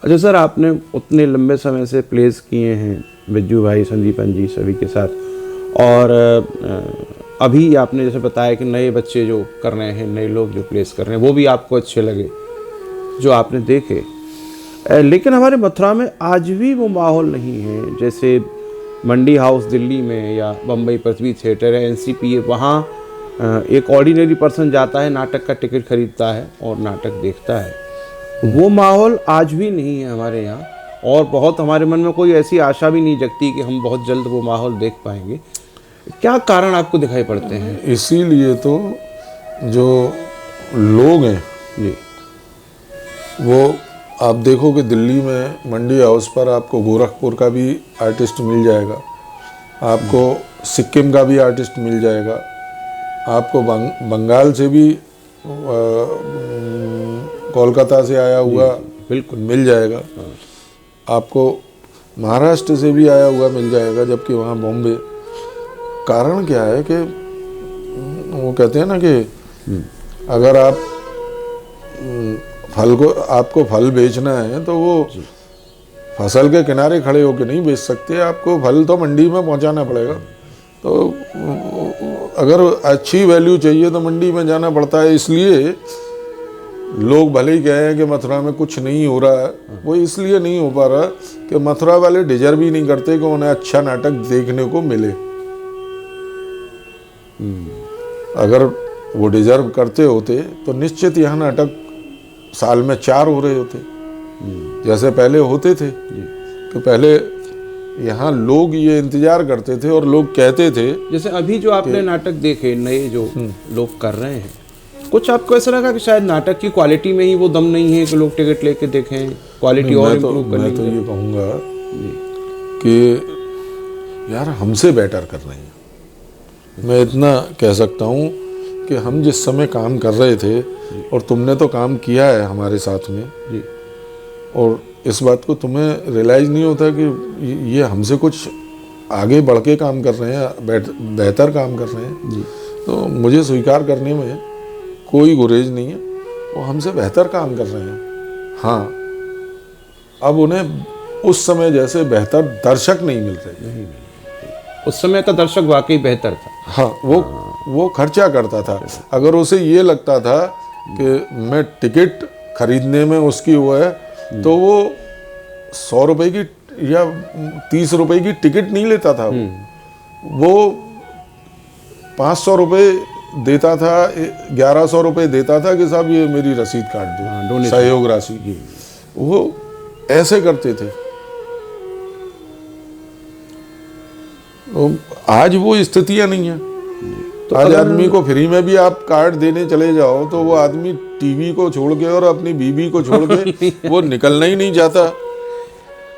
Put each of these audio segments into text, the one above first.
अच्छा सर, आपने उतने लंबे समय से प्लेस किए हैं बिज्जू भाई, संदीपन जी सभी के साथ, और अभी आपने जैसे बताया कि नए बच्चे जो कर रहे हैं, नए लोग जो प्लेस कर रहे हैं, वो भी आपको अच्छे लगे जो आपने देखे। लेकिन हमारे मथुरा में आज भी वो माहौल नहीं है जैसे मंडी हाउस दिल्ली में या बम्बई पृथ्वी थिएटर है, एनसीपी है, वहाँ एक ऑर्डिनरी पर्सन जाता है, नाटक का टिकट खरीदता है और नाटक देखता है। वो माहौल आज भी नहीं है हमारे यहाँ, और बहुत हमारे मन में कोई ऐसी आशा भी नहीं जगती कि हम बहुत जल्द वो माहौल देख पाएंगे। क्या कारण आपको दिखाई पड़ते हैं? इसीलिए तो जो लोग हैं जी, वो आप देखो कि दिल्ली में मंडी हाउस पर आपको गोरखपुर का भी आर्टिस्ट मिल जाएगा, आपको सिक्किम का भी आर्टिस्ट मिल जाएगा, आपको बंगाल से भी कोलकाता से आया हुआ बिल्कुल मिल जाएगा, आपको महाराष्ट्र से भी आया हुआ मिल जाएगा, जबकि वहाँ बॉम्बे। कारण क्या है कि वो कहते हैं ना कि अगर आप आपको फल बेचना है तो वो फसल के किनारे खड़े होकर नहीं बेच सकते, आपको फल तो मंडी में पहुंचाना पड़ेगा। तो अगर अच्छी वैल्यू चाहिए तो मंडी में जाना पड़ता है। इसलिए लोग भले ही कहें कि मथुरा में कुछ नहीं हो रहा है, वो इसलिए नहीं हो पा रहा कि मथुरा वाले डिजर्व ही नहीं करते कि उन्हें अच्छा नाटक देखने को मिले। अगर वो डिजर्व करते होते तो निश्चित यहाँ नाटक साल में 4 हो रहे होते, जैसे पहले होते थे। कि पहले यहाँ लोग ये इंतजार करते थे और लोग कहते थे, जैसे अभी जो आपने नाटक देखे नए जो लोग कर रहे हैं, कुछ आपको ऐसा लगा कि शायद नाटक की क्वालिटी में ही वो दम नहीं है कि लोग टिकट लेके देखें, क्वालिटी और इम्प्रूव करनी? मैं तो ये कहूँगा कि यार हमसे बेटर कर रहे हैं। मैं इतना कह सकता हूँ कि हम जिस समय काम कर रहे थे, और तुमने तो काम किया है हमारे साथ में जी, और इस बात को तुम्हें रियलाइज़ नहीं होता कि ये हमसे कुछ आगे बढ़ के काम कर रहे हैं, बेहतर काम कर रहे हैं जी। तो मुझे स्वीकार करने में कोई गुरेज नहीं है, वो हमसे बेहतर काम कर रहे हैं। हाँ, अब उन्हें उस समय जैसे बेहतर दर्शक नहीं मिल रहे। उस समय का दर्शक वाकई बेहतर था। हाँ, वो खर्चा करता था। अगर उसे ये लगता था कि मैं टिकट खरीदने में उसकी वो है, तो वो 100 रुपए की या 30 रुपए की टिकट नहीं लेता था। वो 500 रुपए देता था, 1100 रुपए देता था कि साहब ये मेरी रसीद काट दो, सहयोग राशि। वो ऐसे करते थे। आज वो स्थितियां नहीं है। तो आज आदमी को फ्री में भी आप कार्ड देने चले जाओ तो वो आदमी टीवी को छोड़ के और अपनी बीवी को छोड़ के वो निकलना ही नहीं चाहता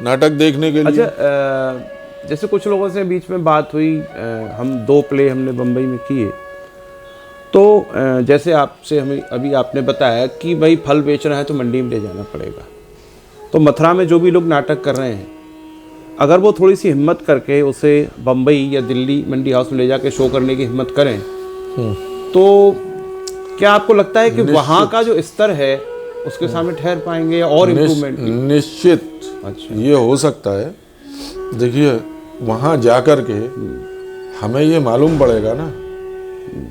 नाटक देखने के लिए। अच्छा, जैसे कुछ लोगों से बीच में बात हुई, हम 2 प्ले हमने बम्बई में किए, तो जैसे आपसे हमें अभी आपने बताया कि भाई फल बेचना है तो मंडी में ले जाना पड़ेगा। तो मथुरा में जो भी लोग नाटक कर रहे हैं, अगर वो थोड़ी सी हिम्मत करके उसे बम्बई या दिल्ली मंडी हाउस में ले जाके शो करने की हिम्मत करें, तो क्या आपको लगता है कि वहाँ का जो स्तर है उसके सामने ठहर पाएंगे या और इम्प्रूवमेंट? निश्चित। अच्छा, ये हो सकता है। देखिए, वहाँ जाकर के हमें ये मालूम पड़ेगा ना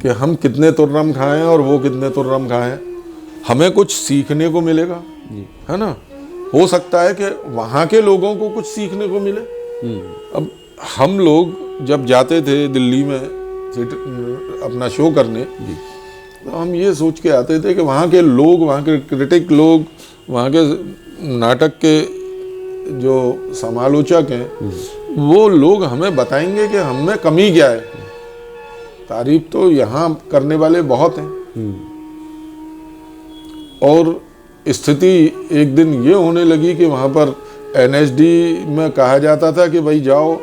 कि हम कितने तुर्रम खाएं और वो कितने तुर्रम खाएं, हमें कुछ सीखने को मिलेगा, है ना। हो सकता है कि वहाँ के लोगों को कुछ सीखने को मिले। अब हम लोग जब जाते थे दिल्ली में अपना शो करने, तो हम ये सोच के आते थे कि वहाँ के लोग, वहाँ के क्रिटिक लोग, वहाँ के नाटक के जो समालोचक हैं, वो लोग हमें बताएंगे कि हम में कमी क्या है। तारीफ तो यहाँ करने वाले बहुत हैं, और स्थिति एक दिन ये होने लगी कि वहाँ पर एनएसडी में कहा जाता था कि भाई जाओ,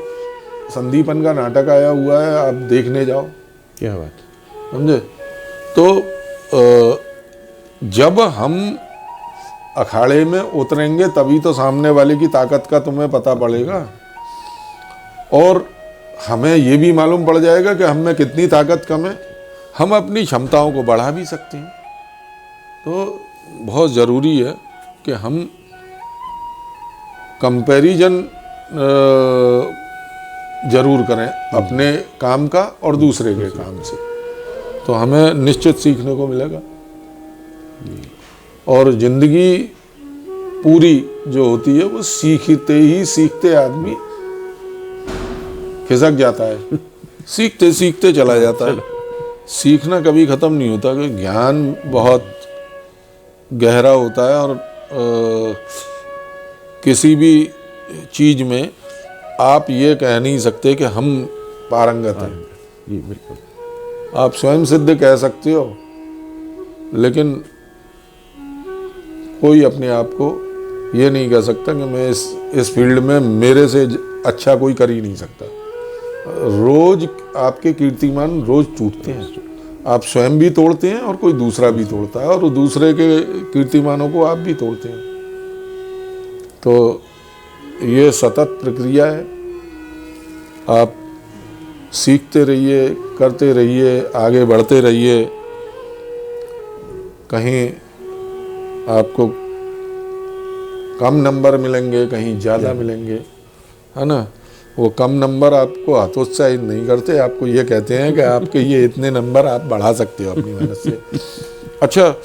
संदीपन का नाटक आया हुआ है, आप देखने जाओ। क्या बात, समझे। तो जब हम अखाड़े में उतरेंगे तभी तो सामने वाले की ताकत का तुम्हें पता पड़ेगा, और हमें ये भी मालूम पड़ जाएगा कि हम में कितनी ताकत कम है, हम अपनी क्षमताओं को बढ़ा भी सकते हैं। तो बहुत ज़रूरी है कि हम कंपैरिजन जरूर करें अपने काम का और दूसरे के काम से, तो हमें निश्चित सीखने को मिलेगा। और जिंदगी पूरी जो होती है वो सीखते ही सीखते आदमी खिसक जाता है, सीखते सीखते चला जाता है। सीखना कभी ख़त्म नहीं होता, कि ज्ञान बहुत गहरा होता है और किसी भी चीज़ में आप ये कह नहीं सकते कि हम पारंगत हैं। जी बिल्कुल, आप स्वयं सिद्ध कह सकते हो, लेकिन कोई अपने आप को ये नहीं कह सकता कि मैं इस फील्ड में मेरे से अच्छा कोई कर ही नहीं सकता। रोज आपके कीर्तिमान रोज टूटते हैं, आप स्वयं भी तोड़ते हैं और कोई दूसरा भी तोड़ता है, और दूसरे के कीर्तिमानों को आप भी तोड़ते हैं। तो ये सतत प्रक्रिया है, आप सीखते रहिए, करते रहिए, आगे बढ़ते रहिए। कहीं आपको कम नंबर मिलेंगे, कहीं ज़्यादा मिलेंगे, है ना। वो कम नंबर आपको हतोत्साहित नहीं करते, आपको ये कहते हैं कि आपके ये इतने नंबर आप बढ़ा सकते हो अपनी मेहनत से। अच्छा,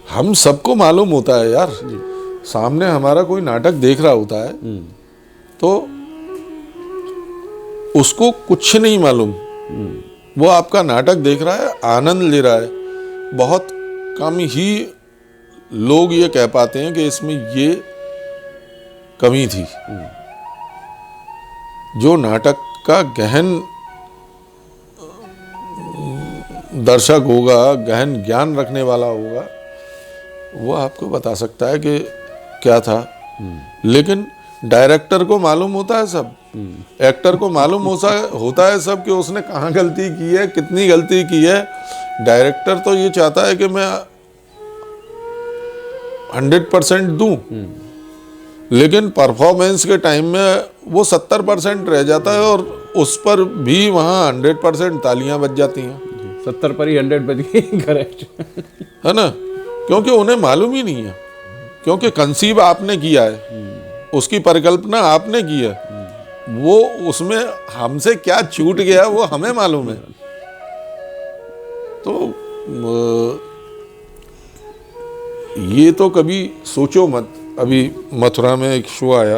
हम सबको मालूम होता है यार, सामने हमारा कोई नाटक देख रहा होता है तो उसको कुछ नहीं मालूम, वो आपका नाटक देख रहा है, आनंद ले रहा है। बहुत कम ही लोग ये कह पाते हैं कि इसमें ये कमी थी। जो नाटक का गहन दर्शक होगा, गहन ज्ञान रखने वाला होगा, वो आपको बता सकता है कि क्या था। लेकिन डायरेक्टर को मालूम होता है सब, एक्टर को मालूम होता है सब कि उसने कहाँ गलती की है, कितनी गलती की है। डायरेक्टर तो ये चाहता है कि मैं 100% दूं, लेकिन परफॉर्मेंस के टाइम में वो 70% रह जाता है, और उस पर भी वहाँ 100% तालियां बज जाती हैं। 70 पर ही 100 बज गई, करेक्ट है ना, क्योंकि उन्हें मालूम ही नहीं है, क्योंकि कंसीव आपने किया है, उसकी परिकल्पना आपने की है, वो उसमें हमसे क्या छूट गया वो हमें मालूम है। तो ये तो कभी सोचो मत। अभी मथुरा में एक शो आया,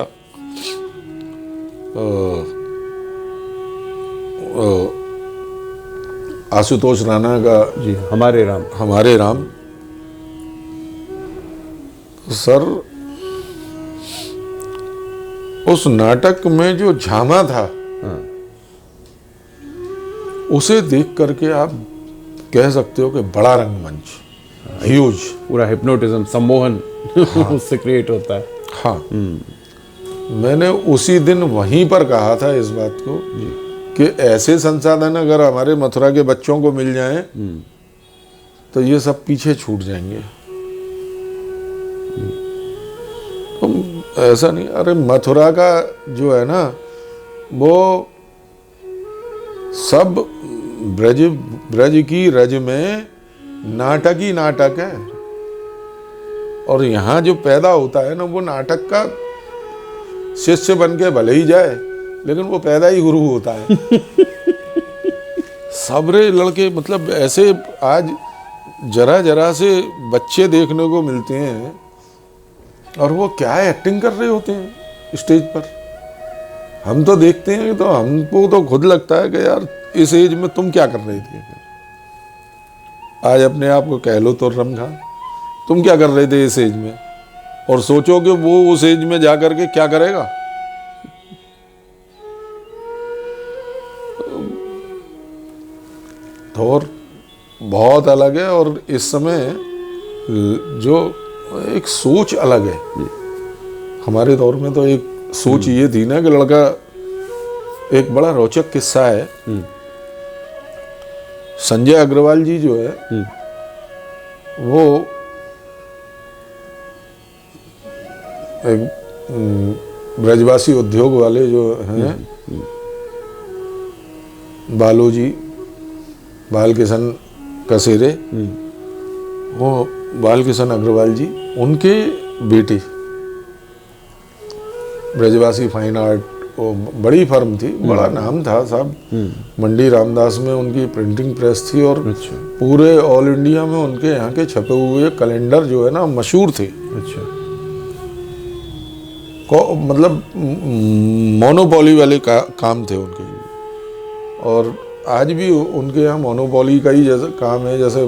आशुतोष राणा का, जी, हमारे राम। हमारे राम। सर, उस नाटक में जो झामा था, उसे देख करके आप कह सकते हो कि बड़ा रंगमंच, ह्यूज, पूरा हिप्नोटिज्म, सम्मोहन उससे क्रिएट होता है। हाँ, मैंने उसी दिन वहीं पर कहा था इस बात को कि ऐसे संसाधन अगर हमारे मथुरा के बच्चों को मिल जाएं तो ये सब पीछे छूट जाएंगे। तो ऐसा नहीं, अरे मथुरा का जो है ना, वो सब ब्रज की रज में नाटक ही नाटक है, और यहाँ जो पैदा होता है ना, वो नाटक का शिष्य बन के भले ही जाए, लेकिन वो पैदा ही गुरु होता है। सबरे लड़के, मतलब ऐसे आज जरा जरा से बच्चे देखने को मिलते हैं, और वो क्या एक्टिंग कर रहे होते हैं स्टेज पर। हम तो देखते हैं तो हमको तो खुद लगता है कि यार इस एज में तुम क्या कर रहे थे। आज अपने आप को कह लो तो रमघा, तुम क्या कर रहे थे इस एज में, और सोचो कि वो उस एज में जा करके क्या करेगा। और बहुत अलग है, और इस समय जो एक सोच अलग है। हमारे दौर में तो एक सोच ये थी ना कि लड़का, एक बड़ा रोचक किस्सा है, संजय अग्रवाल जी जो है वो एक ब्रजवासी उद्योग वाले जो हैं, बालोजी, बालकिशन कसेरे, वो बालकिशन अग्रवाल जी, उनके बेटे। ब्रजवासी फाइन आर्ट, वो बड़ी फर्म थी, बड़ा नाम था साहब। मंडी रामदास में उनकी प्रिंटिंग प्रेस थी और अच्छा पूरे ऑल इंडिया में उनके यहाँ के छपे हुए कैलेंडर जो है ना मशहूर थे। अच्छा मतलब मोनोपोली वाले काम थे उनके। और आज भी उनके यहाँ मोनोपोली का ही जैसे काम है, जैसे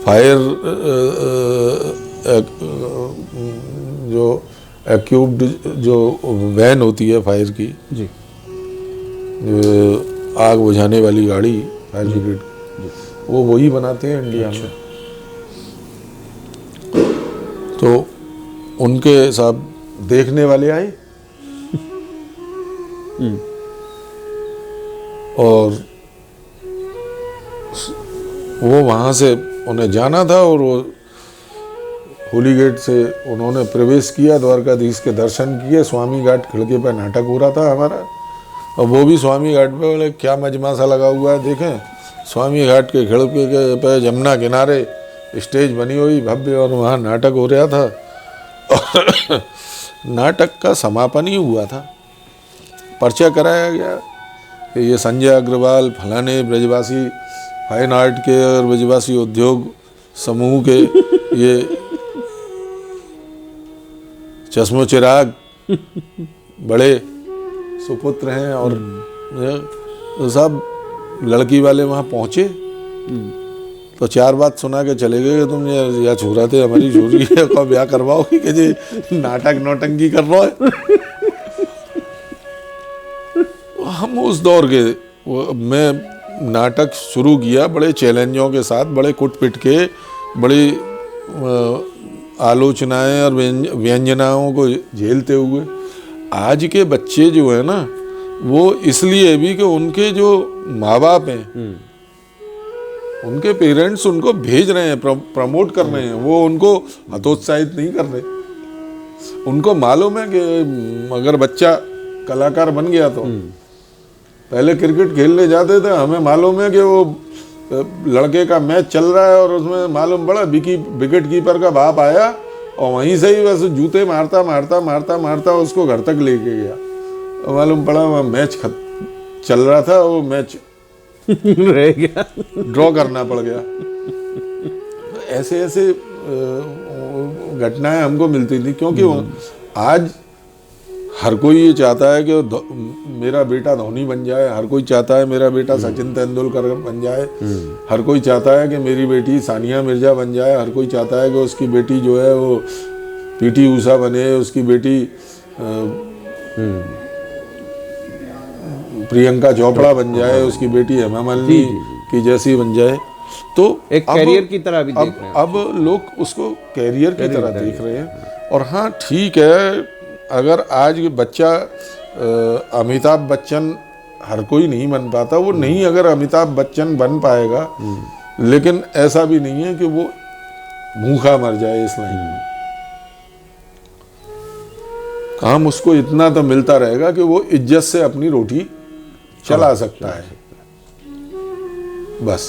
फायर जो एक्यूब्ड जो वैन होती है फायर की, जी आग बुझाने वाली गाड़ी फायर ब्रिगेड, वो वही बनाते हैं इंडिया में। तो उनके साहब देखने वाले आए और वो वहाँ से उन्हें जाना था और वो होली गेट से उन्होंने प्रवेश किया, द्वारकाधीश के दर्शन किए। स्वामी घाट खिड़की पर नाटक हो रहा था हमारा, और वो भी स्वामी घाट पे, बोले क्या मजमा सा लगा हुआ है, देखें स्वामी घाट के खिड़की के पे जमुना किनारे स्टेज बनी हुई भव्य, और वहाँ नाटक हो रहा था। और नाटक का समापन ही हुआ था, पर्चा कराया गया कि ये संजय अग्रवाल फलाने ब्रजवासी फाइन आर्ट के और ब्रजवासी उद्योग समूह के ये चश्मो चिराग बड़े सुपुत्र हैं। और तो सब लड़की वाले वहाँ पहुँचे तो 4 बात सुना के चले गए कि तुम ये छोरा थे हमारी छोरी का ब्याह करवाओगी कि जी नाटक नौटंकी कर रहा है। हम उस दौर के मैं नाटक शुरू किया बड़े चैलेंजों के साथ, बड़े कुट-पिट के, बड़ी आलोचनाएं और व्यंजनाओं को झेलते हुए। आज के बच्चे जो है ना, वो इसलिए भी कि उनके जो माँ बाप हैं, उनके पेरेंट्स उनको भेज रहे हैं, प्रमोट कर रहे हैं, वो उनको हतोत्साहित नहीं कर रहे। उनको मालूम है कि अगर बच्चा कलाकार बन गया तो पहले क्रिकेट खेलने जाते थे, हमें मालूम है कि वो लड़के का मैच चल रहा है और उसमें मालूम पड़ा विकेट कीपर का बाप आया और वहीं से ही बस जूते मारता मारता मारता मारता उसको घर तक लेके गया। और मालूम पड़ा वहाँ मैच चल रहा था, वो मैच रह गया, ड्रॉ करना पड़ गया। ऐसे ऐसे घटनाएं हमको मिलती थी, क्योंकि आज हर कोई ये चाहता है कि मेरा बेटा धोनी बन जाए, हर कोई चाहता है मेरा बेटा सचिन तेंदुलकर बन जाए, हर कोई चाहता है कि मेरी बेटी सानिया मिर्जा बन जाए, हर कोई चाहता है कि उसकी बेटी जो है वो पीटी ऊषा बने, उसकी बेटी प्रियंका चोपड़ा बन जाए, उसकी बेटी हेमा मालिनी की जैसी बन जाए। तो एक कैरियर की तरह भी देख रहे हैं। अब लोग उसको कैरियर की तरह देख रहे हैं। और हाँ ठीक है, अगर आज बच्चा अमिताभ बच्चन हर कोई नहीं बन पाता, वो नहीं, अगर अमिताभ बच्चन बन पाएगा, लेकिन ऐसा भी नहीं है कि वो भूखा मर जाए इस लाइन में। काम उसको इतना तो मिलता रहेगा कि वो इज्जत से अपनी रोटी चला सकता है, बस।